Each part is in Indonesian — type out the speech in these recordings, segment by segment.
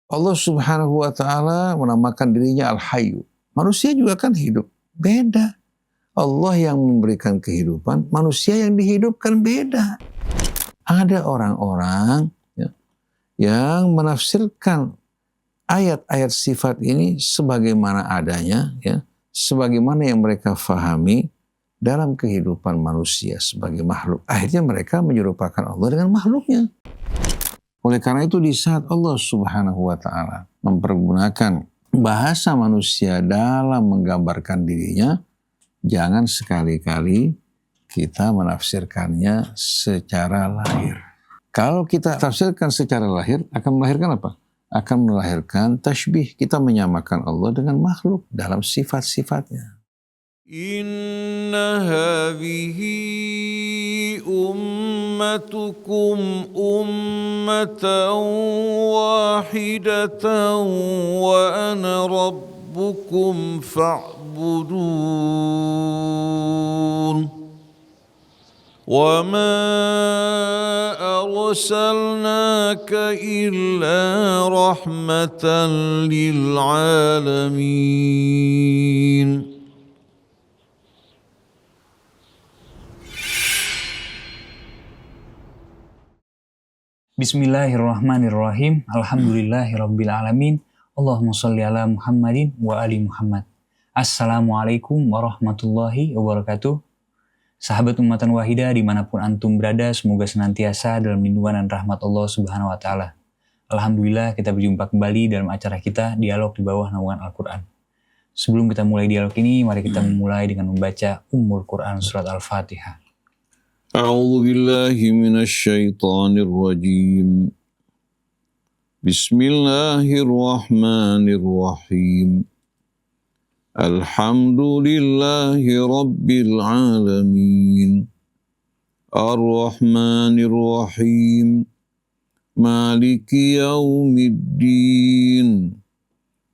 Allah Subhanahu wa ta'ala menamakan dirinya Al-Hayyu. Manusia juga kan hidup. Beda. Allah yang memberikan kehidupan, manusia yang dihidupkan beda. Ada orang-orang yang menafsirkan ayat-ayat sifat ini sebagaimana adanya, sebagaimana yang mereka fahami dalam kehidupan manusia sebagai makhluk. Akhirnya mereka menyerupakan Allah dengan makhluknya. Oleh karena itu di saat Allah Subhanahu wa ta'ala mempergunakan bahasa manusia dalam menggambarkan dirinya, jangan sekali-kali kita menafsirkannya secara lahir. Kalau kita tafsirkan secara lahir, akan melahirkan apa? Akan melahirkan tashbih. Kita menyamakan Allah dengan makhluk dalam sifat-sifatnya. Inna hadhihi ummatukum ummatan wahidatan wa ana rabbukum fa'budun. وَمَا أَرْسَلْنَاكَ إِلَّا رَحْمَةً لِلْعَالَمِينَ. Bismillahirrahmanirrahim. Alhamdulillahirabbil alamin. Allahumma shalli ala Muhammadin wa ali Muhammad. Assalamualaikum warahmatullahi wabarakatuh. Sahabat Ummatan Wahidah dimanapun antum berada, semoga senantiasa dalam lindungan dan rahmat Allah Subhanahu wa ta'ala. Alhamdulillah kita berjumpa kembali dalam acara kita Dialog di Bawah Naungan Al-Quran. Sebelum kita mulai dialog ini, mari kita memulai dengan membaca Ummul Quran Surat Al-Fatihah. A'udzu billahi minasy syaithanir rajim. Bismillahirrahmanirrahim. Alhamdulillahi Rabbil Alamin. Ar-Rahmanir Rahim. Maliki Yaumiddin.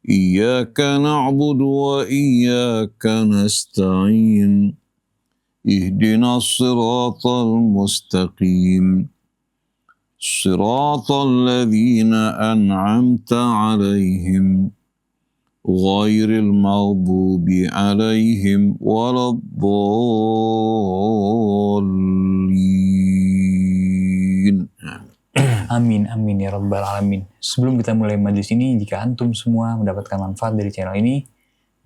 Iyyaka na'budu wa iyyaka nasta'in. Ihdinas siratal mustaqim. Siratal ladzina an'amta 'alaihim. Ghairil maghdubi alaihim waladdallin. Amin, amin ya rabbal alamin. Sebelum kita mulai majelis ini, jika antum semua mendapatkan manfaat dari channel ini,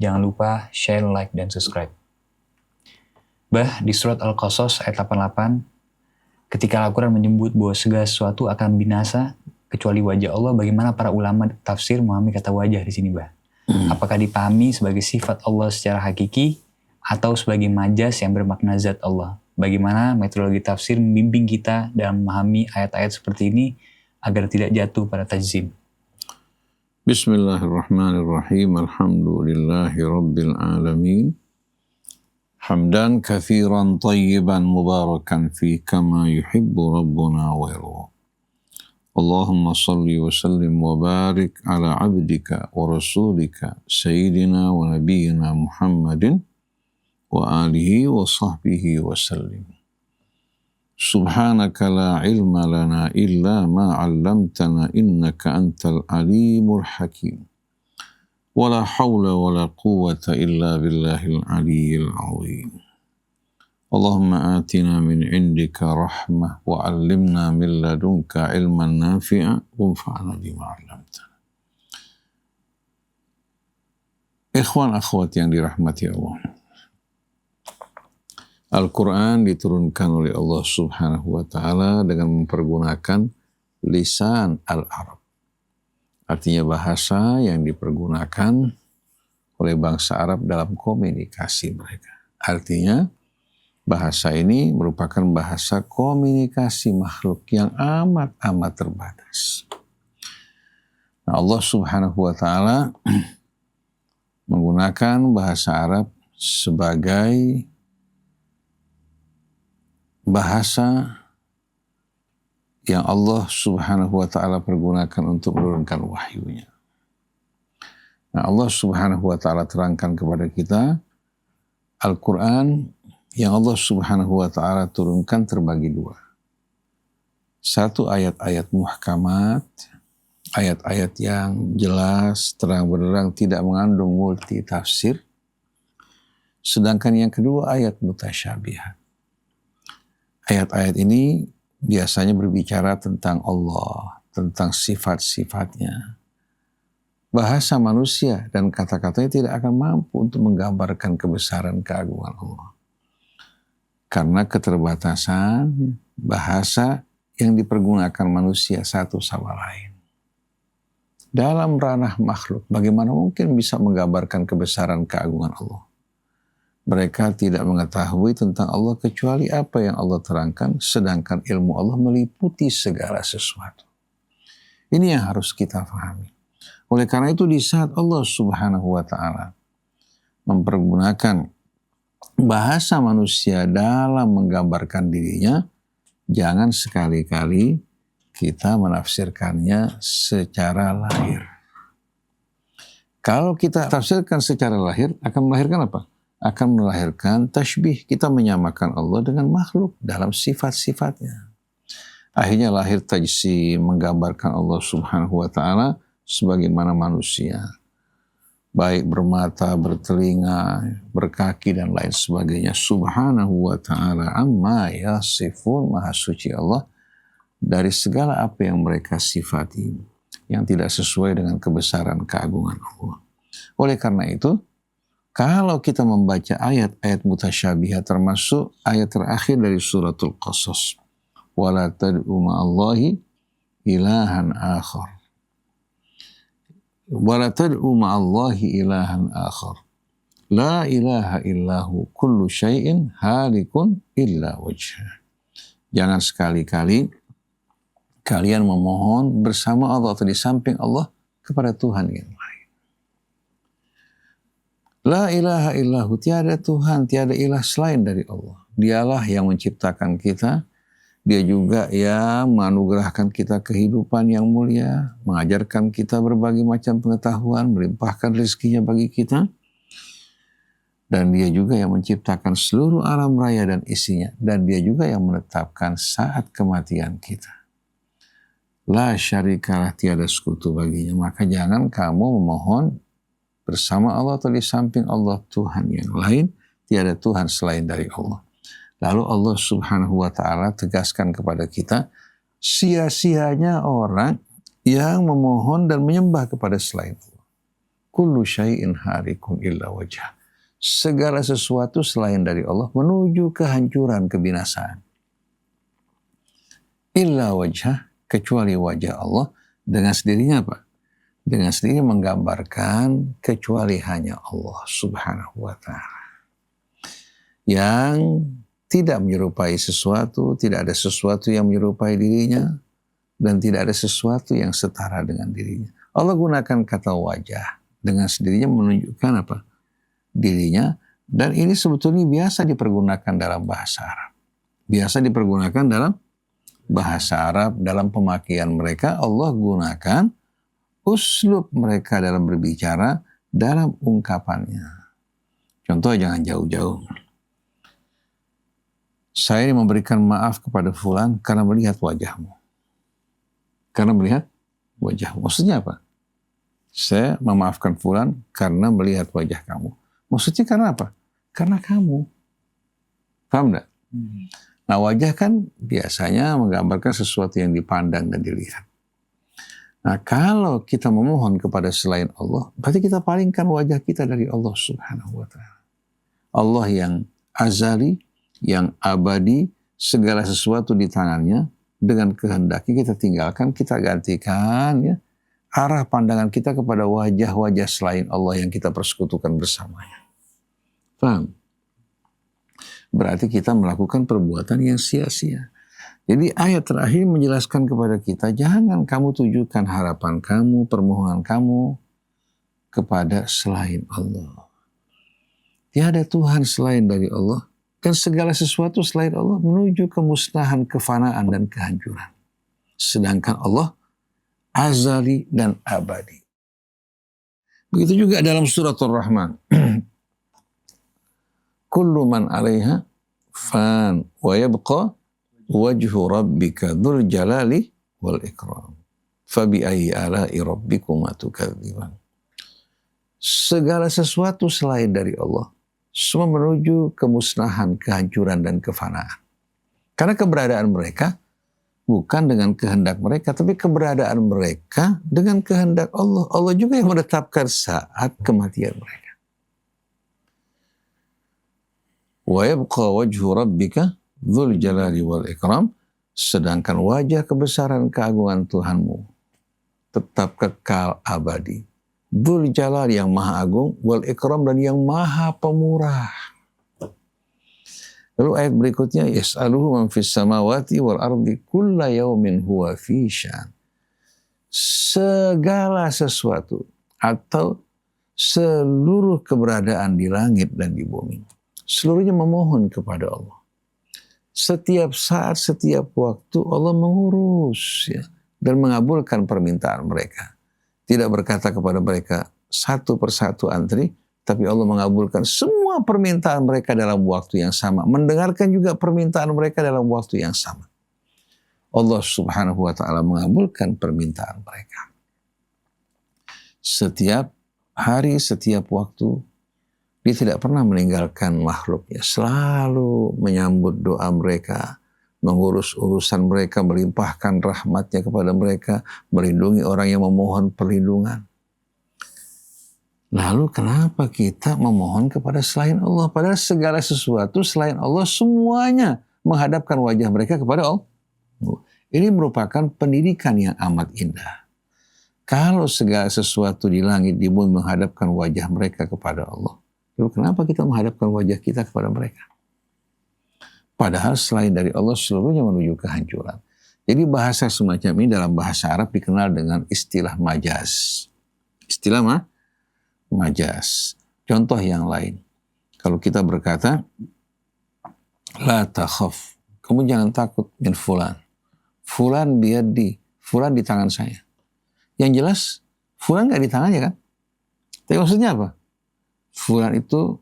jangan lupa share, like, dan subscribe. Di surat Al-Qasas ayat 88, ketika Al-Quran menyebut bahwa segala sesuatu akan binasa kecuali wajah Allah, bagaimana para ulama tafsir memahami kata wajah di sini, Apakah dipahami sebagai sifat Allah secara hakiki atau sebagai majas yang bermakna zat Allah? Bagaimana metodologi tafsir membimbing kita dalam memahami ayat-ayat seperti ini agar tidak jatuh pada tajzim? Bismillahirrahmanirrahim. Alhamdulillahi Rabbil Alamin. Hamdan kathiran tayyiban mubarakan fi kama yuhibbu Rabbuna wa yarda. Allahumma salli wa sallim wa barik ala abdika wa rasulika sayyidina wa nabiyyina Muhammadin wa alihi wa sahbihi wa sallim. Subhanaka la ilma lana illa ma 'allamtana innaka antal alimul hakim. Wa la hawla wa la quwwata illa billahil aliyyil azim. Allahumma atina min indika rahmah wa 'allimna min ladunka ilman nafi'a wanfa'na bima 'allamtana. Ikhwan akhwat yang dirahmati Allah. Al-Quran diturunkan oleh Allah Subhanahu wa ta'ala dengan mempergunakan lisan al-Arab. Artinya bahasa yang dipergunakan oleh bangsa Arab dalam komunikasi mereka. Artinya bahasa ini merupakan bahasa komunikasi makhluk yang amat terbatas. Nah, Allah Subhanahu wa ta'ala menggunakan bahasa Arab sebagai bahasa yang Allah Subhanahu wa ta'ala pergunakan untuk menurunkan wahyunya. Nah, Allah Subhanahu wa ta'ala terangkan kepada kita Al-Quran yang Allah Subhanahu wa ta'ala turunkan terbagi dua. Satu ayat-ayat muhkamat ayat-ayat yang jelas, terang benderang, tidak mengandung multi tafsir. Sedangkan yang kedua ayat mutasyabihat. Ayat-ayat ini biasanya berbicara tentang Allah, tentang sifat-sifatnya. Bahasa manusia dan kata-katanya tidak akan mampu untuk menggambarkan kebesaran keagungan Allah. Karena keterbatasan bahasa yang dipergunakan manusia satu sama lain. Dalam ranah makhluk, bagaimana mungkin bisa menggambarkan kebesaran keagungan Allah? Mereka tidak mengetahui tentang Allah kecuali apa yang Allah terangkan, sedangkan ilmu Allah meliputi segala sesuatu. Ini yang harus kita pahami. Oleh karena itu di saat Allah Subhanahu wa Ta'ala mempergunakan bahasa manusia dalam menggambarkan dirinya, jangan sekali-kali kita menafsirkannya secara lahir. Kalau kita tafsirkan secara lahir, akan melahirkan apa? Akan melahirkan tashbih. Kita menyamakan Allah dengan makhluk dalam sifat-sifatnya. Akhirnya lahir tajsim, menggambarkan Allah Subhanahu wa Ta'ala sebagaimana manusia. Baik bermata, bertelinga, berkaki, dan lain sebagainya. Subhanahu wa ta'ala amma yasifun, maha suci Allah dari segala apa yang mereka sifati, yang tidak sesuai dengan kebesaran keagungan Allah. Oleh karena itu, kalau kita membaca ayat-ayat mutasyabihat, termasuk ayat terakhir dari suratul Qasas, wala tad'u ma'allahi ilahan akhar. Wala tad'u ma'allahi ilahan akhar. La ilaha illahu kullu syai'in halikun illa wajhah. Jangan sekali-kali kalian memohon bersama Allah atau di samping Allah kepada Tuhan yang lain. La ilaha illahu, tiada Tuhan, tiada ilah selain dari Allah. Dialah yang menciptakan kita. Dia juga yang menganugerahkan kita kehidupan yang mulia, mengajarkan kita berbagai macam pengetahuan, melimpahkan rezekinya bagi kita. Dan dia juga yang menciptakan seluruh alam raya dan isinya. Dan dia juga yang menetapkan saat kematian kita. La syarikalah, tiada sekutu baginya. Maka jangan kamu memohon bersama Allah atau di samping Allah Tuhan yang lain. Tiada Tuhan selain dari Allah. Lalu Allah Subhanahu wa Ta'ala tegaskan kepada kita, sia-sianya orang yang memohon dan menyembah kepada selain Allah. Kullu syai'in harikun illa wajah. Segala sesuatu selain dari Allah menuju kehancuran, kebinasaan. Illa wajah, kecuali wajah Allah, dengan sendirinya apa? Dengan sendirinya menggambarkan kecuali hanya Allah Subhanahu wa Ta'ala. Yang tidak menyerupai sesuatu, tidak ada sesuatu yang menyerupai dirinya, dan tidak ada sesuatu yang setara dengan dirinya. Allah gunakan kata wajah dengan sendirinya menunjukkan apa? Dirinya, dan ini sebetulnya biasa dipergunakan dalam bahasa Arab. Biasa dipergunakan dalam bahasa Arab, dalam pemakaian mereka, Allah gunakan uslub mereka dalam berbicara, dalam ungkapannya. Contoh jangan jauh-jauh. Saya ini memberikan maaf kepada fulan karena melihat wajahmu. Karena melihat wajahmu. Maksudnya apa? Saya memaafkan fulan karena melihat wajah kamu. Maksudnya karena apa? Karena kamu. Paham enggak? Nah, wajah kan biasanya menggambarkan sesuatu yang dipandang dan dilihat. Nah, kalau kita memohon kepada selain Allah, berarti kita palingkan wajah kita dari Allah Subhanahu wa Ta'ala. Allah yang azali, yang abadi, segala sesuatu di tangannya, dengan kehendaknya kita tinggalkan, kita gantikan ya, arah pandangan kita kepada wajah-wajah selain Allah yang kita persekutukan bersamanya. Paham? Berarti kita melakukan perbuatan yang sia-sia. Jadi ayat terakhir menjelaskan kepada kita, jangan kamu tujukan harapan kamu, permohonan kamu kepada selain Allah. Tiada Tuhan selain dari Allah. Dan segala sesuatu selain Allah menuju kemusnahan, kefanaan, dan kehancuran. Sedangkan Allah azali dan abadi. Begitu juga dalam surat Ar-Rahman. Kullu man 'alaiha fan wa yabqa wajhu rabbika dzul jalali wal ikram. Fabi'ayyi ala'i rabbikuma tukadziban. Segala sesuatu selain dari Allah semua menuju kemusnahan, kehancuran, dan kefanaan. Karena keberadaan mereka bukan dengan kehendak mereka, tapi keberadaan mereka dengan kehendak Allah. Allah juga yang menetapkan saat kematian mereka. Wa yabqa wajhu rabbika dzul jalali wal ikram. Sedangkan wajah kebesaran keagungan Tuhanmu tetap kekal abadi. Dzul jalal yang maha agung, wal ikram dan yang maha pemurah. Lalu ayat berikutnya, yas'aluhu man fis samawati wal ardi kulla yaumin huwa fi syan. Segala sesuatu atau seluruh keberadaan di langit dan di bumi, seluruhnya memohon kepada Allah. Setiap saat, setiap waktu Allah mengurus ya, dan mengabulkan permintaan mereka. Tidak berkata kepada mereka satu persatu antri, tapi Allah mengabulkan semua permintaan mereka dalam waktu yang sama. Mendengarkan juga permintaan mereka dalam waktu yang sama. Allah subhanahu wa ta'ala mengabulkan permintaan mereka. Setiap hari, setiap waktu, dia tidak pernah meninggalkan makhluknya. Selalu menyambut doa mereka, mengurus urusan mereka, melimpahkan rahmatnya kepada mereka, melindungi orang yang memohon perlindungan. Lalu kenapa kita memohon kepada selain Allah? Padahal segala sesuatu selain Allah semuanya menghadapkan wajah mereka kepada Allah. Ini merupakan pendidikan yang amat indah. Kalau segala sesuatu di langit, di bumi menghadapkan wajah mereka kepada Allah, lalu kenapa kita menghadapkan wajah kita kepada mereka? Padahal selain dari Allah seluruhnya menuju kehancuran. Jadi bahasa semacam ini dalam bahasa Arab dikenal dengan istilah majaz. Istilah majaz. Contoh yang lain. Kalau kita berkata, la takhaf. Kamu jangan takut min fulan. Fulan biyadi. Fulan di tangan saya. Yang jelas, fulan gak di tangannya kan? Tapi maksudnya apa? Fulan itu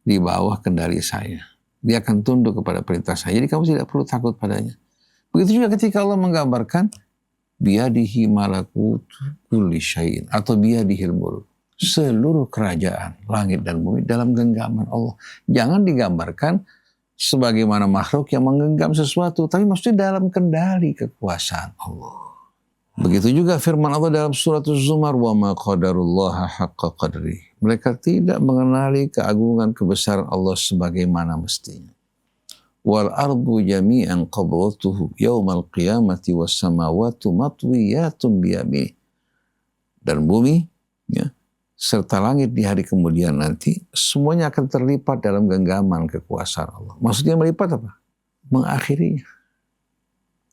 di bawah kendali saya. Dia akan tunduk kepada perintah saya. Jadi kamu tidak perlu takut padanya. Begitu juga ketika Allah menggambarkan biyadihi malakut kulli syai'in atau biyadihil mulk. Seluruh kerajaan langit dan bumi dalam genggaman Allah. Jangan digambarkan sebagaimana makhluk yang menggenggam sesuatu, tapi maksudnya dalam kendali kekuasaan Allah. Begitu juga firman Allah dalam surat Az-Zumar, wa ma qadarullaha haqqa qadri. Mereka tidak mengenali keagungan kebesaran Allah sebagaimana mestinya. Wal ardu jami'an qabdatuhu yaumal qiyamati was samawati matwiyatun biyaminih. Dan bumi ya, serta langit di hari kemudian nanti semuanya akan terlipat dalam genggaman kekuasaan Allah. Maksudnya melipat apa? Mengakhirinya.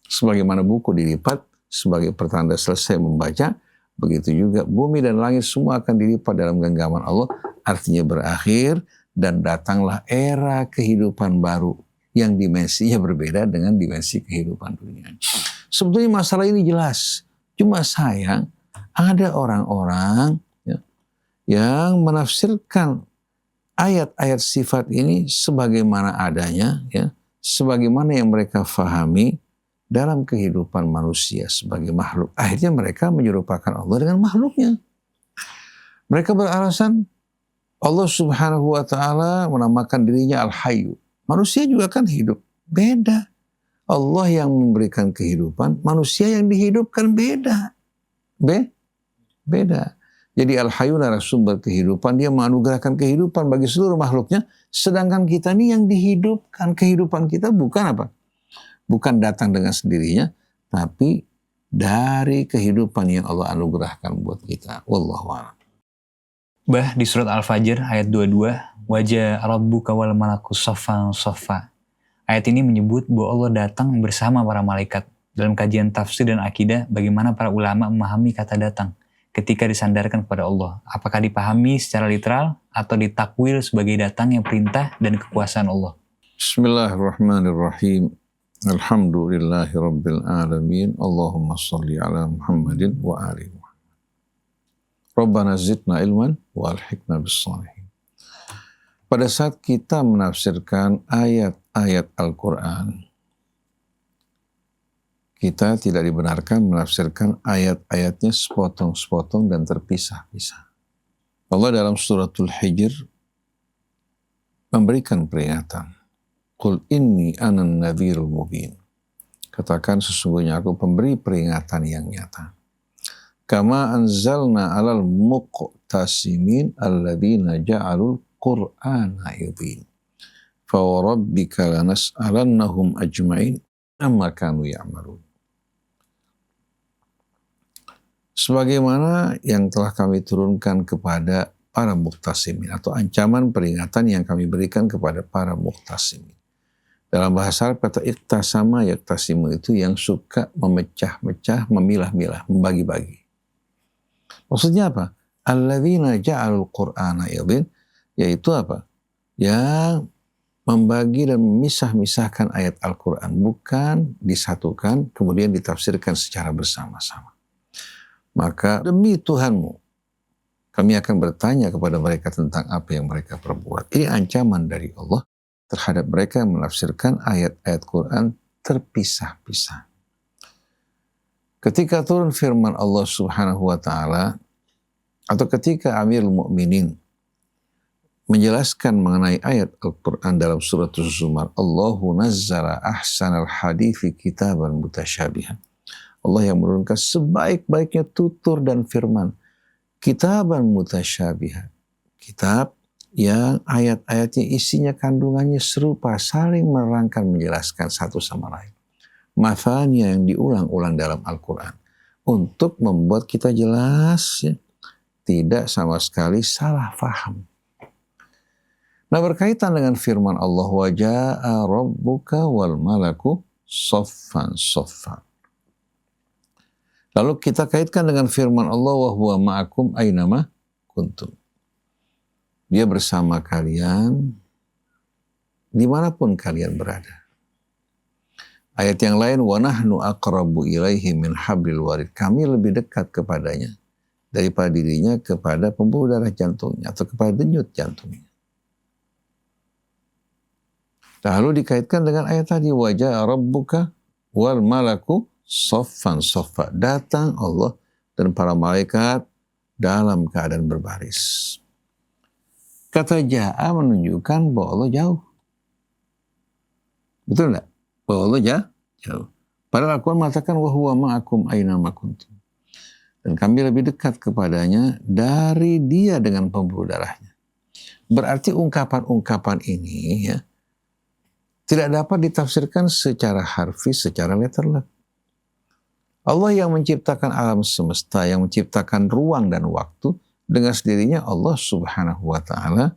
Sebagaimana buku dilipat sebagai pertanda selesai membaca, begitu juga bumi dan langit semua akan dilipat dalam genggaman Allah, artinya berakhir dan datanglah era kehidupan baru yang dimensinya berbeda dengan dimensi kehidupan dunia. Sebetulnya masalah ini jelas, cuma sayang ada orang-orang ya, yang menafsirkan ayat-ayat sifat ini sebagaimana adanya, ya, sebagaimana yang mereka fahami dalam kehidupan manusia sebagai makhluk. Akhirnya mereka menyerupakan Allah dengan makhluknya. Mereka beralasan Allah subhanahu wa ta'ala menamakan dirinya Al-Hayyu. Manusia juga kan hidup. Beda. Allah yang memberikan kehidupan, manusia yang dihidupkan beda. Beda. Jadi Al-Hayyu narasumber kehidupan, dia menganugerahkan kehidupan bagi seluruh makhluknya, sedangkan kita ini yang dihidupkan. Kehidupan kita bukan apa? Bukan datang dengan sendirinya, tapi dari kehidupan yang Allah anugerahkan buat kita. Wallahu a'lam. Bah, di surat Al-Fajr ayat 22, wajah rabbuka wal malaku saffan saffa. Ayat ini menyebut bahwa Allah datang bersama para malaikat. Dalam kajian tafsir dan akidah, bagaimana para ulama memahami kata datang ketika disandarkan kepada Allah. Apakah dipahami secara literal atau ditakwil sebagai datang yang perintah dan kekuasaan Allah? Bismillahirrahmanirrahim. Alhamdulillahi Rabbil Alamin. Allahumma salli ala Muhammadin wa ali Muhammad. Rabbana zidna ilman wa alhiqna bis-shalihin. Pada saat kita menafsirkan ayat-ayat Al-Quran, kita tidak dibenarkan menafsirkan ayat-ayatnya sepotong-sepotong dan terpisah-pisah. Allah dalam suratul Hijr memberikan peringatan. Qul inni anan nadhirul mubin. Katakan sesungguhnya aku pemberi peringatan yang nyata. Kama anzalna alal muqtasimin alladzina ja'alul qur'ana idhin. Fa warabbika lanas'alannahum ajma'in amma kanu ya'malun. Sebagaimana yang telah kami turunkan kepada para muqtasimin atau ancaman peringatan yang kami berikan kepada para muqtasimin. Dalam bahasa Arab kata iktasama yaktasimu itu yang suka memecah-mecah, memilah-milah, membagi-bagi. Maksudnya apa? Alladzina ja'alul qur'ana idhin, yaitu apa? Yang membagi dan memisah-misahkan ayat Al-Quran, bukan disatukan kemudian ditafsirkan secara bersama-sama. Maka demi Tuhanmu, kami akan bertanya kepada mereka tentang apa yang mereka perbuat. Ini ancaman dari Allah terhadap mereka yang menafsirkan ayat-ayat Quran terpisah-pisah. Ketika turun firman Allah Subhanahu wa Ta'ala, atau ketika Amirul Mukminin menjelaskan mengenai ayat Al-Quran dalam surat Az-Zumar, Allahu nazzala ahsanal hadithi kitaban mutasyabihan. Allah yang menurunkan sebaik-baiknya tutur dan firman. Kitaban mutasyabihan. Kitab yang ayat-ayatnya isinya kandungannya serupa, saling menerangkan, menjelaskan satu sama lain. Mathanya yang diulang-ulang dalam Al-Quran. Untuk membuat kita jelas, ya, tidak sama sekali salah faham. Nah, berkaitan dengan firman Allah, wa ja'a rabbuka wal malaku soffan soffan. Lalu kita kaitkan dengan firman Allah, wa huwa ma'akum aynama kuntum. Dia bersama kalian dimanapun kalian berada. Ayat yang lain, wa nahnu aqrabu ilaihi min hablil warid. Kami lebih dekat kepadanya daripada dirinya kepada pembuluh darah jantungnya atau kepada denyut jantungnya. Lalu dikaitkan dengan ayat tadi, wa ja'a rabbuka wal malaku soffan soffa. Datang Allah dan para malaikat dalam keadaan berbaris. Kata ja'a menunjukkan bahwa Allah jauh. Betul enggak? Bahwa Allah jauh. Padahal Al-Quran mengatakan wa huwa ma'akum aynama kuntum. Dan kami lebih dekat kepadanya dari dia dengan pembuluh darahnya. Berarti ungkapan-ungkapan ini ya tidak dapat ditafsirkan secara harfi, secara letterlek. Allah yang menciptakan alam semesta, yang menciptakan ruang dan waktu, dengan sendirinya Allah Subhanahu wa Ta'ala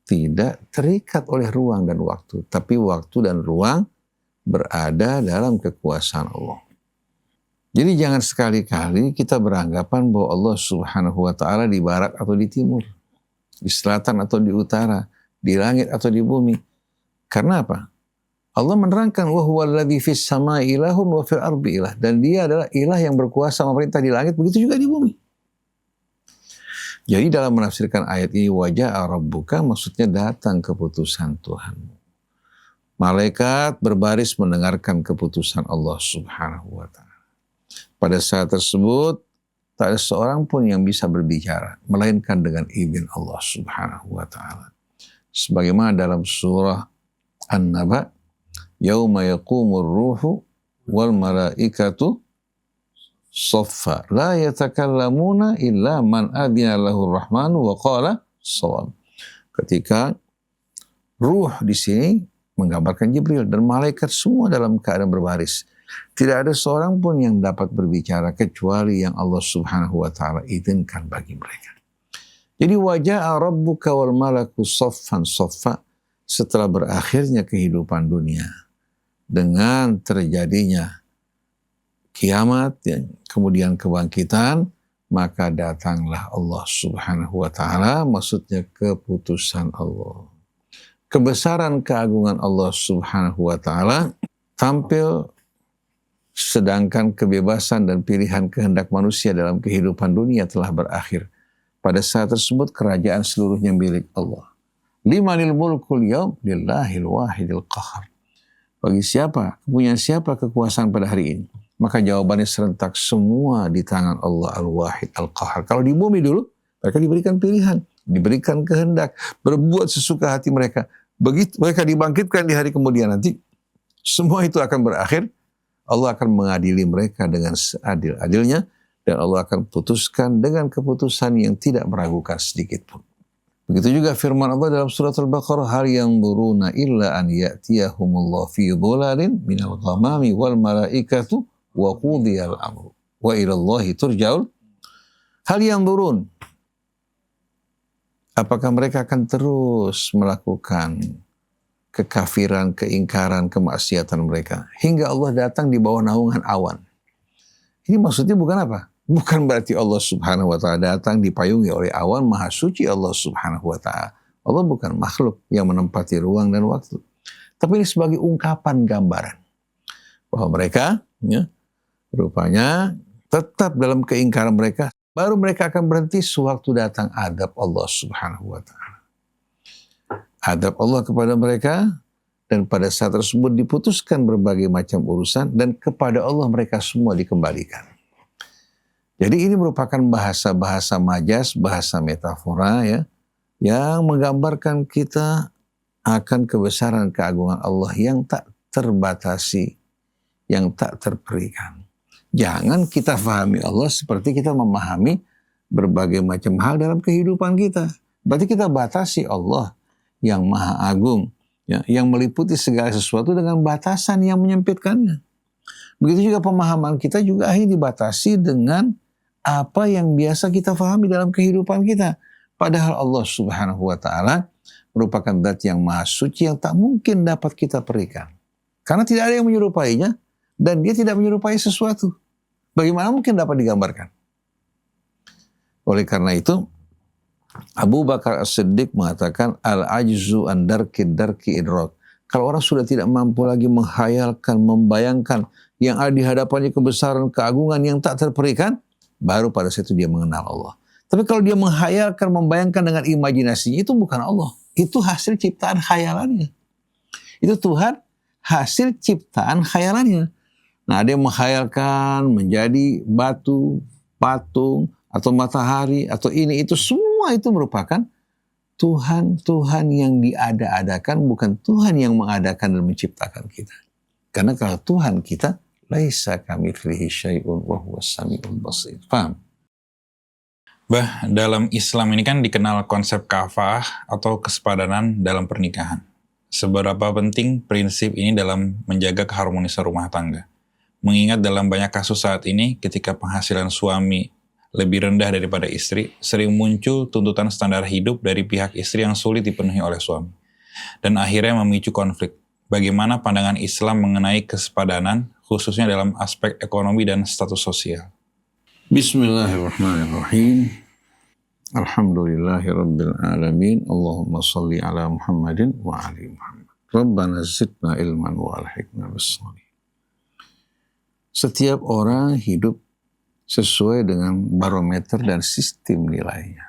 tidak terikat oleh ruang dan waktu, tapi waktu dan ruang berada dalam kekuasaan Allah. Jadi jangan sekali-kali kita beranggapan bahwa Allah Subhanahu wa Ta'ala di barat atau di timur, di selatan atau di utara, di langit atau di bumi. Karena apa? Allah menerangkan wa huwa alladzi fis samai ilahun wa fil ardi ilah, dan dia adalah ilah yang berkuasa memerintah di langit, begitu juga di bumi. Jadi dalam menafsirkan ayat ini wa ja'a rabbuka, maksudnya datang keputusan Tuhanmu. Malaikat berbaris mendengarkan keputusan Allah Subhanahu wa Ta'ala. Pada saat tersebut tak ada seorang pun yang bisa berbicara melainkan dengan izin Allah Subhanahu wa Ta'ala. Sebagaimana dalam surah An-Naba, yauma yaqumur ruhu wal malaikatu saffa la yatakallamuna illa man adina lahu rahmanu wa qala shawab. Ketika ruh di sini menggambarkan Jibril dan malaikat semua dalam keadaan berbaris. Tidak ada seorang pun yang dapat berbicara kecuali yang Allah Subhanahu wa Ta'ala izinkan bagi mereka. Jadi wa ja'a rabbuka wal malaku saffan saffa, setelah berakhirnya kehidupan dunia dengan terjadinya kiamat, kemudian kebangkitan, maka datanglah Allah Subhanahu wa Ta'ala, maksudnya keputusan Allah. Kebesaran keagungan Allah Subhanahu wa Ta'ala tampil, sedangkan kebebasan dan pilihan kehendak manusia dalam kehidupan dunia telah berakhir. Pada saat tersebut kerajaan seluruhnya milik Allah. Limanil mulkul yaum lillahil wahidil qahar. Bagi siapa, kepunyaan siapa kekuasaan pada hari ini? Maka jawabannya serentak, semua di tangan Allah Al-Wahid Al-Qahar. Kalau di bumi dulu, mereka diberikan pilihan, diberikan kehendak, berbuat sesuka hati mereka. Begitu mereka dibangkitkan di hari kemudian nanti, semua itu akan berakhir. Allah akan mengadili mereka dengan seadil-adilnya, dan Allah akan putuskan dengan keputusan yang tidak meragukan sedikit pun. Begitu juga firman Allah dalam surat Al-Baqarah, hal yanzuruna illa an ya'tiyahumullahu fi dhulalin minal ghamami wal malaikatu wa qudiyal amru wa ilallahi turja'ul. Hal yanzurun, apakah mereka akan terus melakukan kekafiran, keingkaran, kemaksiatan mereka hingga Allah datang di bawah naungan awan? Ini maksudnya bukan apa? Bukan berarti Allah Subhanahu wa ta'ala datang dipayungi oleh awan. Maha suci Allah Subhanahu wa ta'ala. Allah bukan makhluk yang menempati ruang dan waktu. Tapi ini sebagai ungkapan gambaran bahwa mereka rupanya tetap dalam keingkaran mereka. Baru mereka akan berhenti sewaktu datang adab Allah Subhanahu wa ta'ala. Adab Allah kepada mereka, dan pada saat tersebut diputuskan berbagai macam urusan, dan kepada Allah mereka semua dikembalikan. Jadi ini merupakan bahasa-bahasa majas, bahasa metafora ya, yang menggambarkan kita akan kebesaran keagungan Allah yang tak terbatasi, yang tak terperikan. Jangan kita fahami Allah seperti kita memahami berbagai macam hal dalam kehidupan kita. Berarti kita batasi Allah yang maha agung, ya, yang meliputi segala sesuatu dengan batasan yang menyempitkannya. Begitu juga pemahaman kita juga akhirnya dibatasi dengan apa yang biasa kita fahami dalam kehidupan kita. Padahal Allah Subhanahu wa ta'ala merupakan zat yang maha suci yang tak mungkin dapat kita perikan. Karena tidak ada yang menyerupainya, dan dia tidak menyerupai sesuatu. Bagaimana mungkin dapat digambarkan? Oleh karena itu, Abu Bakar As-Siddiq mengatakan, al-ajzu an darki idrak. Kalau orang sudah tidak mampu lagi menghayalkan, membayangkan yang ada di hadapannya kebesaran, keagungan yang tak terperikan, baru pada saat itu dia mengenal Allah. Tapi kalau dia menghayalkan, membayangkan dengan imajinasinya, itu bukan Allah. Itu hasil ciptaan khayalannya. Itu Tuhan hasil ciptaan khayalannya. Nah, ada yang menghayalkan menjadi batu, patung, atau matahari, atau ini, itu semua itu merupakan Tuhan yang diada-adakan, bukan Tuhan yang mengadakan dan menciptakan kita. Karena kalau Tuhan kita, laisa kamitslihi syai'un wa huwas samiul basir. Paham? Bah, dalam Islam ini kan dikenal konsep kafah atau kesepadanan dalam pernikahan. Seberapa penting prinsip ini dalam menjaga keharmonisan rumah tangga? Mengingat dalam banyak kasus saat ini, ketika penghasilan suami lebih rendah daripada istri, sering muncul tuntutan standar hidup dari pihak istri yang sulit dipenuhi oleh suami. Dan akhirnya memicu konflik. Bagaimana pandangan Islam mengenai kesepadanan, khususnya dalam aspek ekonomi dan status sosial? Bismillahirrahmanirrahim. Alhamdulillahirabbil alamin. Allahumma shalli ala Muhammadin wa ali Muhammad. Rabbana zidna ilman wa alhiqna bis-shalihin. Setiap orang hidup sesuai dengan barometer dan sistem nilainya.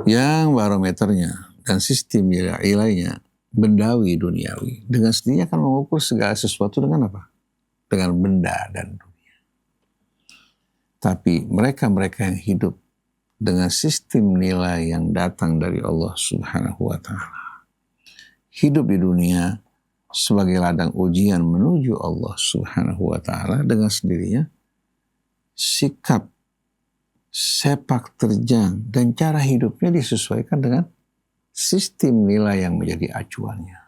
Yang barometernya dan sistem nilainya bendawi, duniawi, dengan sendirinya akan mengukur segala sesuatu dengan apa? Dengan benda dan dunia. Tapi mereka-mereka yang hidup dengan sistem nilai yang datang dari Allah Subhanahu wa ta'ala, hidup di dunia sebagai ladang ujian menuju Allah Subhanahu wa ta'ala, dengan sendirinya sikap, sepak terjang, dan cara hidupnya disesuaikan dengan sistem nilai yang menjadi acuannya.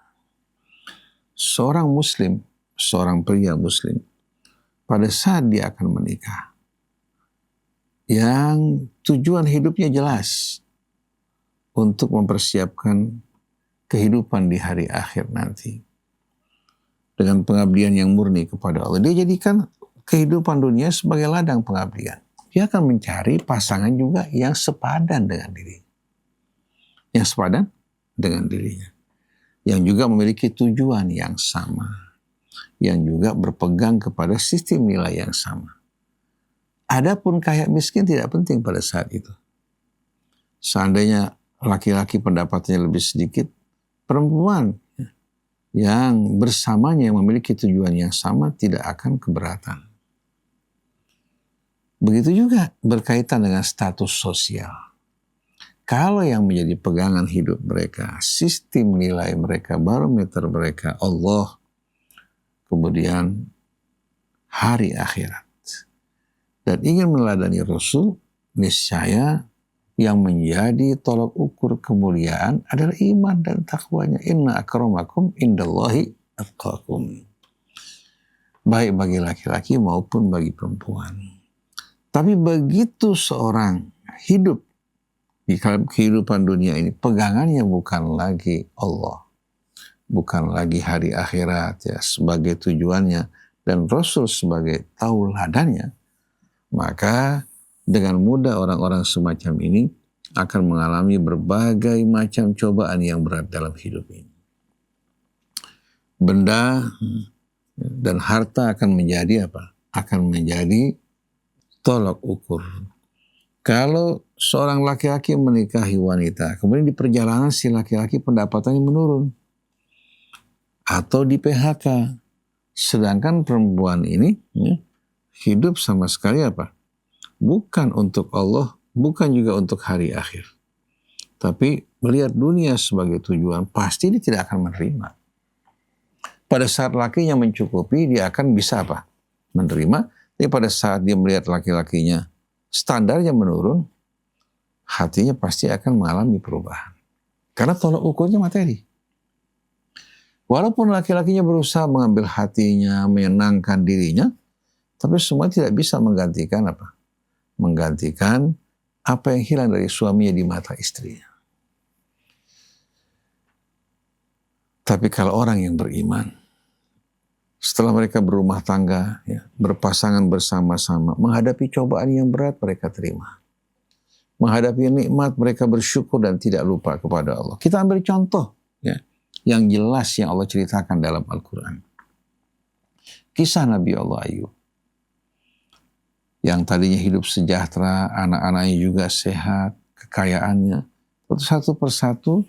Seorang muslim, seorang pria muslim, pada saat dia akan menikah, yang tujuan hidupnya jelas untuk mempersiapkan kehidupan di hari akhir nanti, dengan pengabdian yang murni kepada Allah. Dia jadikan kehidupan dunia sebagai ladang pengabdian. Dia akan mencari pasangan juga yang sepadan dengan dirinya. Yang sepadan dengan dirinya. Yang juga memiliki tujuan yang sama. Yang juga berpegang kepada sistem nilai yang sama. Adapun kaya miskin tidak penting pada saat itu. Seandainya laki-laki pendapatannya lebih sedikit, perempuan yang bersamanya yang memiliki tujuan yang sama tidak akan keberatan. Begitu juga berkaitan dengan status sosial. Kalau yang menjadi pegangan hidup mereka, sistem nilai mereka, barometer mereka, Allah, kemudian hari akhirat, dan ingin meneladani Rasul, niscaya yang menjadi tolak ukur kemuliaan adalah iman dan takwanya. Inna akramakum indallahi atqakum. Baik bagi laki-laki maupun bagi perempuan. Tapi begitu seorang hidup di kehidupan dunia ini, pegangannya bukan lagi Allah, bukan lagi hari akhirat ya sebagai tujuannya, dan Rasul sebagai tauladannya, maka dengan mudah orang-orang semacam ini akan mengalami berbagai macam cobaan yang berat dalam hidup ini. Benda dan harta akan menjadi apa? Akan menjadi tolak ukur. Kalau seorang laki-laki menikahi wanita, kemudian di perjalanan si laki-laki pendapatannya menurun atau di PHK, sedangkan perempuan ini hidup sama sekali apa? Bukan untuk Allah, bukan juga untuk hari akhir. Tapi melihat dunia sebagai tujuan, pasti dia tidak akan menerima. Pada saat lakinya mencukupi, dia akan bisa apa? Menerima. Tapi pada saat dia melihat laki-lakinya standarnya menurun, hatinya pasti akan mengalami perubahan. Karena tolak ukurnya materi. Walaupun laki-lakinya berusaha mengambil hatinya, menyenangkan dirinya, tapi semua tidak bisa menggantikan apa? Menggantikan apa yang hilang dari suaminya di mata istrinya. Tapi kalau orang yang beriman, setelah mereka berumah tangga, ya, berpasangan bersama-sama, menghadapi cobaan yang berat mereka terima. Menghadapi nikmat mereka bersyukur dan tidak lupa kepada Allah. Kita ambil contoh ya, yang jelas yang Allah ceritakan dalam Al-Quran. Kisah Nabi Allah Ayub. Yang tadinya hidup sejahtera, anak-anaknya juga sehat, kekayaannya. Satu persatu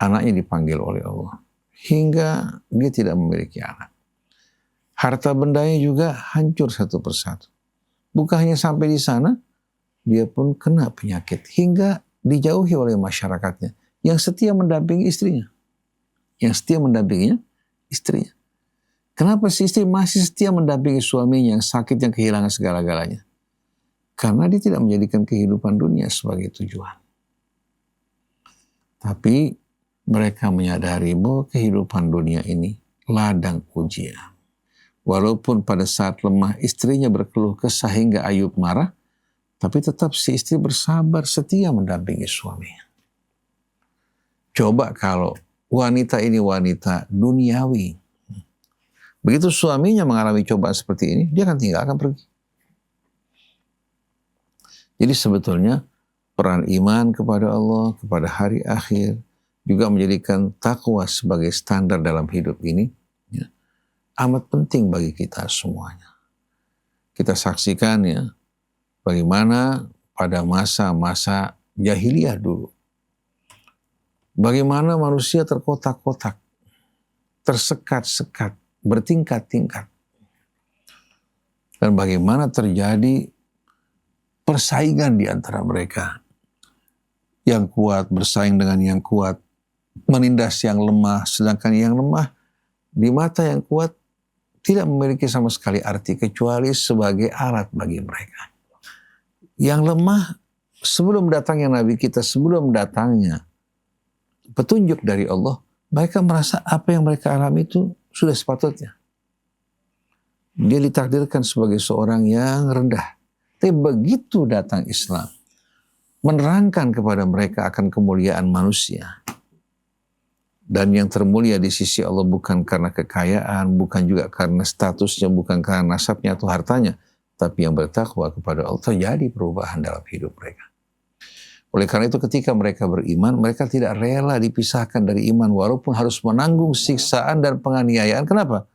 anaknya dipanggil oleh Allah. Hingga dia tidak memiliki anak. Harta bendanya juga hancur satu persatu. Bukan hanya sampai di sana, dia pun kena penyakit. Hingga dijauhi oleh masyarakatnya. Yang setia mendampingi istrinya. Yang setia mendampinginya, istrinya. Kenapa si istri masih setia mendampingi suaminya yang sakit, yang kehilangan segala-galanya? Karena dia tidak menjadikan kehidupan dunia sebagai tujuan. Tapi mereka menyadari bahwa kehidupan dunia ini ladang ujian. Walaupun pada saat lemah istrinya berkeluh kesah hingga Ayub marah, tapi tetap si istri bersabar setia mendampingi suaminya. Coba kalau wanita ini wanita duniawi, begitu suaminya mengalami cobaan seperti ini, dia akan tinggalkan pergi. Jadi sebetulnya peran iman kepada Allah, kepada hari akhir, juga menjadikan takwa sebagai standar dalam hidup ini, ya, amat penting bagi kita semuanya. Kita saksikan ya, bagaimana pada masa-masa jahiliyah dulu, bagaimana manusia terkotak-kotak, tersekat-sekat, bertingkat-tingkat. Dan bagaimana terjadi persaingan di antara mereka. Yang kuat bersaing dengan yang kuat, menindas yang lemah, sedangkan yang lemah di mata yang kuat tidak memiliki sama sekali arti kecuali sebagai alat bagi mereka. Yang lemah sebelum datangnya Nabi kita, sebelum datangnya petunjuk dari Allah, mereka merasa apa yang mereka alami itu sudah sepatutnya. Dia ditakdirkan sebagai seorang yang rendah. Tapi begitu datang Islam, menerangkan kepada mereka akan kemuliaan manusia. Dan yang termulia di sisi Allah bukan karena kekayaan, bukan juga karena statusnya, bukan karena nasabnya atau hartanya. Tapi yang bertakwa kepada Allah, terjadi perubahan dalam hidup mereka. Oleh karena itu ketika mereka beriman, mereka tidak rela dipisahkan dari iman walaupun harus menanggung siksaan dan penganiayaan. Kenapa?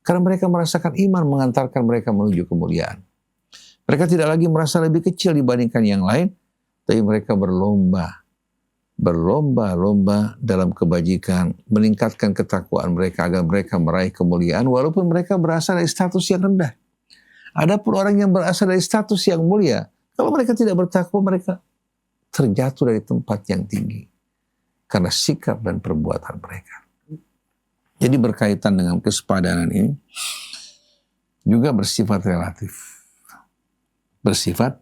Karena mereka merasakan iman mengantarkan mereka menuju kemuliaan. Mereka tidak lagi merasa lebih kecil dibandingkan yang lain, tapi mereka berlomba berlomba-lomba dalam kebajikan, meningkatkan ketakwaan mereka agar mereka meraih kemuliaan walaupun mereka berasal dari status yang rendah. Adapun orang yang berasal dari status yang mulia, kalau mereka tidak bertakwa, mereka terjatuh dari tempat yang tinggi karena sikap dan perbuatan mereka. Jadi berkaitan dengan kesepadanan ini juga bersifat relatif. Bersifat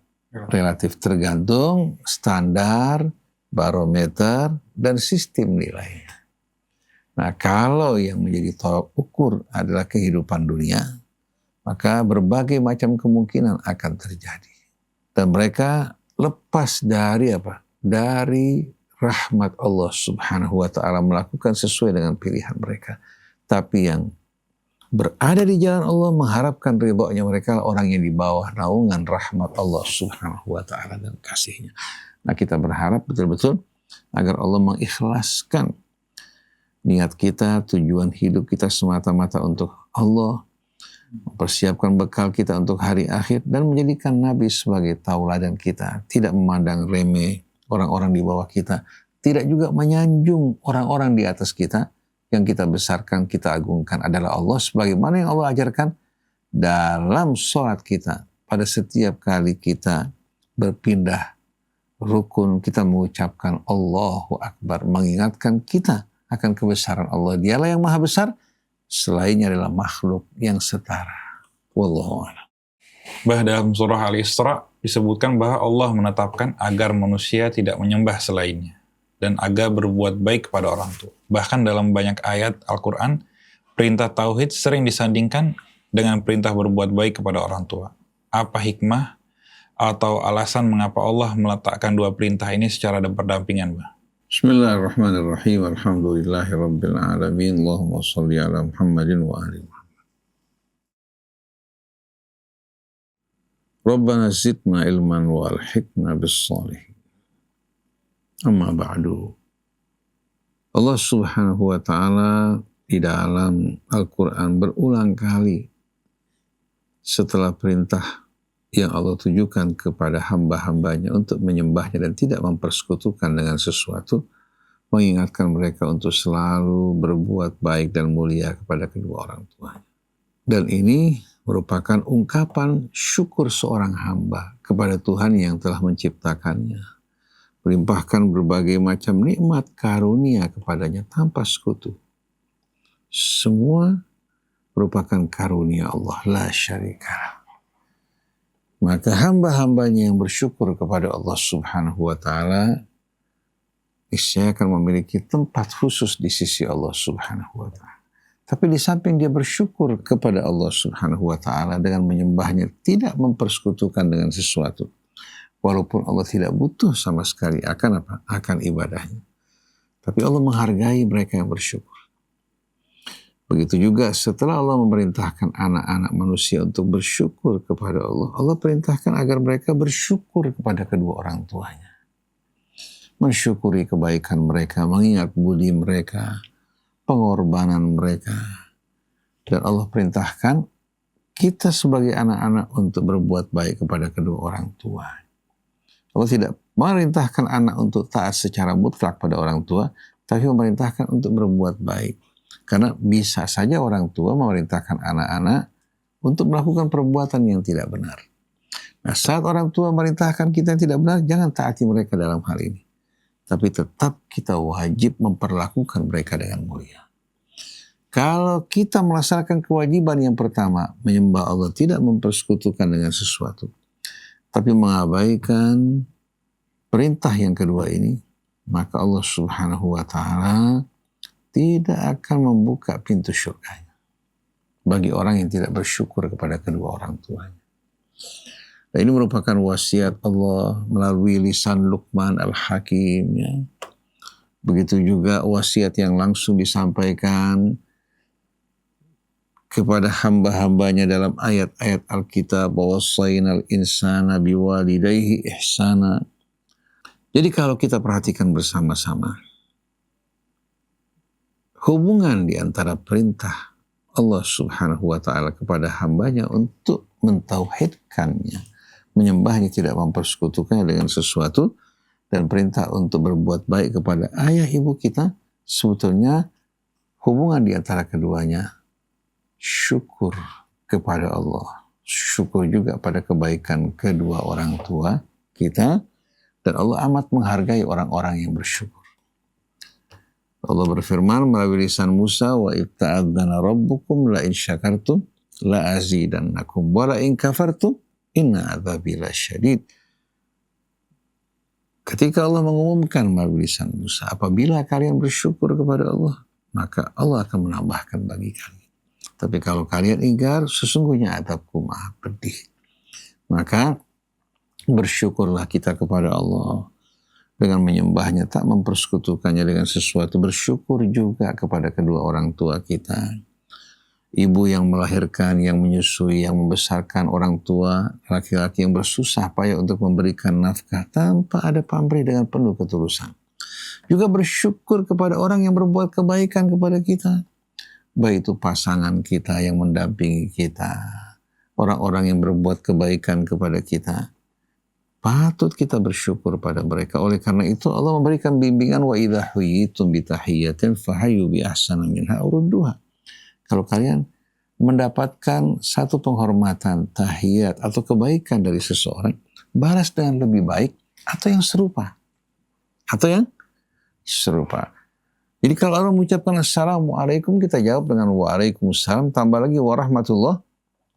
relatif tergantung standar, barometer, dan sistem nilainya. Nah, kalau yang menjadi tolak ukur adalah kehidupan dunia, maka berbagai macam kemungkinan akan terjadi. Dan mereka lepas dari apa? Dari rahmat Allah Subhanahu wa ta'ala, melakukan sesuai dengan pilihan mereka. Tapi yang berada di jalan Allah, mengharapkan ridhonya mereka, orang yang di bawah naungan rahmat Allah Subhanahu wa ta'ala dan kasihnya. Nah, kita berharap betul-betul agar Allah mengikhlaskan niat kita, tujuan hidup kita semata-mata untuk Allah, mempersiapkan bekal kita untuk hari akhir, dan menjadikan Nabi sebagai tauladan kita, tidak memandang remeh orang-orang di bawah kita, tidak juga menyanjung orang-orang di atas kita. Yang kita besarkan, kita agungkan adalah Allah, sebagaimana yang Allah ajarkan dalam sholat kita. Pada setiap kali kita berpindah rukun, kita mengucapkan Allahu Akbar, mengingatkan kita akan kebesaran Allah. Dialah yang maha besar, selainnya adalah makhluk yang setara. Wallahu a'lam. Dalam surah Al-Isra disebutkan bahwa Allah menetapkan agar manusia tidak menyembah selainnya dan agar berbuat baik kepada orang tua. Bahkan dalam banyak ayat Al-Quran, perintah tauhid sering disandingkan dengan perintah berbuat baik kepada orang tua. Apa hikmah atau alasan mengapa Allah meletakkan dua perintah ini secara berdampingan, Bah? Bismillahirrahmanirrahim. Alhamdulillahi rabbil alamin. Allahumma salli ala Muhammadin wa ali Muhammad. Rabbana zidna ilman wa alhiqna bis salihin. Amma ba'du. Allah Subhanahu wa ta'ala di dalam Al-Quran berulang kali setelah perintah yang Allah tujukan kepada hamba-hambanya untuk menyembahnya dan tidak mempersekutukan dengan sesuatu, mengingatkan mereka untuk selalu berbuat baik dan mulia kepada kedua orang tuanya. Dan ini merupakan ungkapan syukur seorang hamba kepada Tuhan yang telah menciptakannya, melimpahkan berbagai macam nikmat karunia kepadanya tanpa sekutu. Semua merupakan karunia Allah, la syarika. Maka hamba-hambanya yang bersyukur kepada Allah Subhanahu wa ta'ala, niscaya akan memiliki tempat khusus di sisi Allah Subhanahu wa ta'ala. Tapi di samping dia bersyukur kepada Allah Subhanahu wa ta'ala dengan menyembahnya, tidak mempersekutukan dengan sesuatu. Walaupun Allah tidak butuh sama sekali akan apa? Akan ibadahnya. Tapi Allah menghargai mereka yang bersyukur. Begitu juga setelah Allah memerintahkan anak-anak manusia untuk bersyukur kepada Allah, Allah perintahkan agar mereka bersyukur kepada kedua orang tuanya. Mensyukuri kebaikan mereka, mengingat budi mereka, pengorbanan mereka. Dan Allah perintahkan kita sebagai anak-anak untuk berbuat baik kepada kedua orang tua. Allah tidak memerintahkan anak untuk taat secara mutlak pada orang tua, tapi memerintahkan untuk berbuat baik. Karena bisa saja orang tua memerintahkan anak-anak untuk melakukan perbuatan yang tidak benar. Nah, saat orang tua memerintahkan kita yang tidak benar, jangan taati mereka dalam hal ini. Tapi tetap kita wajib memperlakukan mereka dengan mulia. Kalau kita melaksanakan kewajiban yang pertama, menyembah Allah, tidak mempersekutukan dengan sesuatu, tapi mengabaikan perintah yang kedua ini, maka Allah Subhanahu wa ta'ala tidak akan membuka pintu syurganya bagi orang yang tidak bersyukur kepada kedua orang tuanya. Dan ini merupakan wasiat Allah melalui lisan Luqman Al-Hakim. Ya. Begitu juga wasiat yang langsung disampaikan kepada hamba-hambanya dalam ayat-ayat Alkitab, wasainal insana biwalidayhi ihsana. Jadi kalau kita perhatikan bersama-sama, hubungan di antara perintah Allah Subhanahu wa ta'ala kepada hambanya untuk mentauhidkannya, menyembahnya, tidak mempersekutukannya dengan sesuatu, dan perintah untuk berbuat baik kepada ayah ibu kita, sebetulnya hubungan di antara keduanya syukur kepada Allah, syukur juga pada kebaikan kedua orang tua kita, dan Allah amat menghargai orang-orang yang bersyukur. Allah berfirman melalui lisan Musa, wa ibta'adzana rabbukum la in syakartum la azidannakum wa la in kafartum inna adzabi lasyadid. Ketika Allah mengumumkan melalui lisan Musa, apabila kalian bersyukur kepada Allah, maka Allah akan menambahkan bagi kalian. Tapi kalau kalian ingkar, sesungguhnya azabku maha pedih. Maka bersyukurlah kita kepada Allah dengan menyembahnya, tak mempersekutukannya dengan sesuatu. Bersyukur juga kepada kedua orang tua kita. Ibu yang melahirkan, yang menyusui, yang membesarkan orang tua, laki-laki yang bersusah payah untuk memberikan nafkah tanpa ada pamrih dengan penuh ketulusan. Juga bersyukur kepada orang yang berbuat kebaikan kepada kita. Baik itu pasangan kita yang mendampingi kita, orang-orang yang berbuat kebaikan kepada kita. Patut kita bersyukur pada mereka. Oleh karena itu Allah memberikan bimbingan, wa idza huyitum bi tahiyyatin fahayyu bi ahsana minha aw rudduha. Kalau kalian mendapatkan satu penghormatan, tahiyat atau kebaikan dari seseorang, balas dengan lebih baik atau yang serupa. Atau yang serupa. Jadi kalau orang mengucapkan assalamualaikum, kita jawab dengan waalaikumsalam, tambah lagi warahmatullahi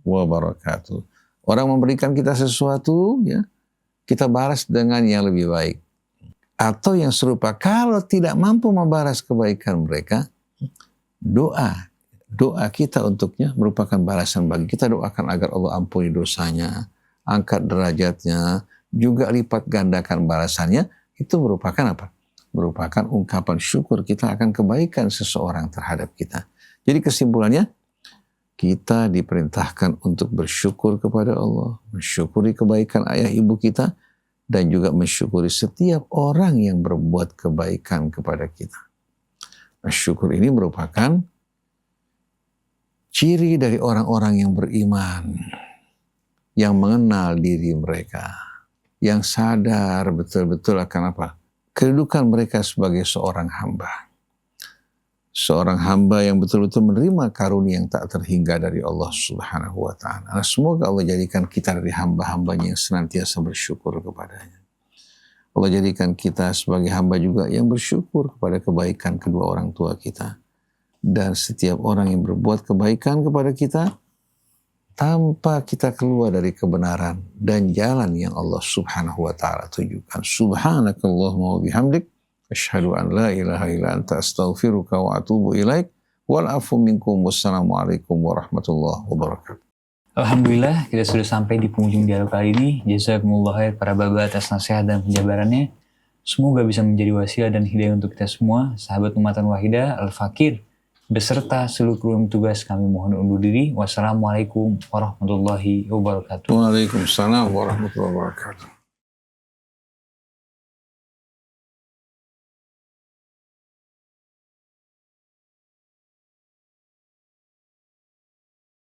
wabarakatuh. Orang memberikan kita sesuatu, ya, kita balas dengan yang lebih baik. Atau yang serupa. Kalau tidak mampu membalas kebaikan mereka, doa kita untuknya merupakan balasan bagi kita. Doakan agar Allah ampuni dosanya, angkat derajatnya, juga lipat gandakan balasannya. Itu merupakan apa? Merupakan ungkapan syukur kita akan kebaikan seseorang terhadap kita. Jadi kesimpulannya, kita diperintahkan untuk bersyukur kepada Allah, mensyukuri kebaikan ayah ibu kita, dan juga mensyukuri setiap orang yang berbuat kebaikan kepada kita. Nah, syukur ini merupakan ciri dari orang-orang yang beriman, yang mengenal diri mereka, yang sadar betul-betul akan apa? Kedudukan mereka sebagai seorang hamba. Seorang hamba yang betul-betul menerima karunia yang tak terhingga dari Allah Subhanahu wa ta'ala. Nah, semoga Allah jadikan kita dari hamba-hambanya yang senantiasa bersyukur kepadanya. Allah jadikan kita sebagai hamba juga yang bersyukur kepada kebaikan kedua orang tua kita. Dan setiap orang yang berbuat kebaikan kepada kita, tanpa kita keluar dari kebenaran dan jalan yang Allah Subhanahu wa ta'ala tunjukkan. Subhanakallahumma wa bihamdik, asyhadu an la ilaha illa anta astaghfiruka wa atubu ilaik, wal afu minkum, wassalamualaikum warahmatullahi wabarakatuh. Alhamdulillah, kita sudah sampai di penghujung dialog kali ini. Jazakumullah khair para baba atas nasihat dan penjabarannya. Semoga bisa menjadi wasilah dan hidayah untuk kita semua. Sahabat Ummatan Wahidah, Al-Fakir, beserta seluruh tugas, kami mohon undur diri. Wassalamualaikum warahmatullahi wabarakatuh. Waalaikumsalam warahmatullahi wabarakatuh.